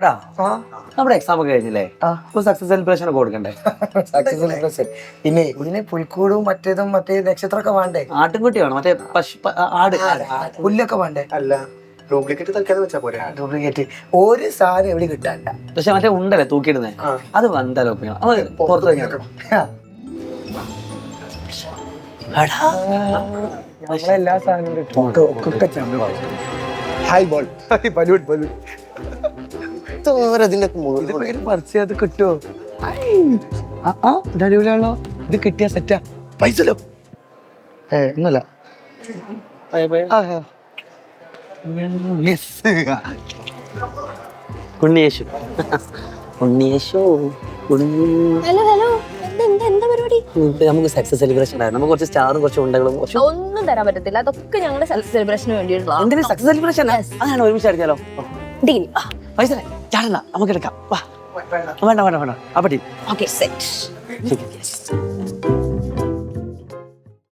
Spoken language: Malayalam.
എടാ, നമ്മുടെ എക്സാം ഒക്കെ കഴിഞ്ഞില്ലേ? സക്സസ് സെലിബ്രേഷൻ ഒക്കെ കൊടുക്കണ്ടേ? സക്സസ് സെലിബ്രേഷൻ പിന്നെ ഇതിന് പുൽക്കൂടും മറ്റേതും മറ്റേ നക്ഷത്രമൊക്കെ വേണ്ടേ? ആട്ടുംകുട്ടി വേണം, മറ്റേ ആട്. പുല്ലൊക്കെ വേണ്ടേ? അല്ല, ഡ്യൂപ്ലിക്കേറ്റ് തൽക്കാലം വെച്ചാ പോരെ. ഡ്യൂപ്ലിക്കേറ്റ് ഒരു സാധനം എവിടെ കിട്ടാണ്ട. പക്ഷെ മറ്റേ ഉണ്ടല്ലേ തൂക്കിയിടുന്നേ, അത് വந்தாലോ പുറത്ത് വെക്കണം. നമ്മളെല്ലാ സാധനവും കിട്ടും. ഹായ് ബോൾ ബലൂൺ ബലൂൺ പറിച്ചത് കിട്ടുമോ? അടിപൊളിയാണല്ലോ, ഇത് കിട്ടിയ സെറ്റാ. പൈസല്ലോ ഒന്നുമില്ല. ഉണ്ണിയേശു ഉണ്ണിയേശു ഹലോ ഹലോ, എന്താ പരിപാടി? നമുക്ക് സക്സസ് സെലിബ്രേഷൻ ആയിരുന്നു. നമുക്ക് കുറച്ച് സ്റ്റാറും കുറച്ച് ഉണ്ടകളും ഒന്നും തരാൻ പറ്റത്തില്ല, അതൊക്കെ ഞങ്ങളുടെ സക്സസ് സെലിബ്രേഷന് വേണ്ടിയിട്ടുള്ള എന്തിനാ സക്സസ് സെലിബ്രേഷൻ? അതാണ് ഒരുമിച്ച് അടിച്ചാലോ? പൈസ ചാടണ്ട, നമുക്ക് എടുക്കാം. വാ, വേണ്ട വേണ്ട വേണ്ട. അപ്പടി ഓക്കെ സെറ്റ്.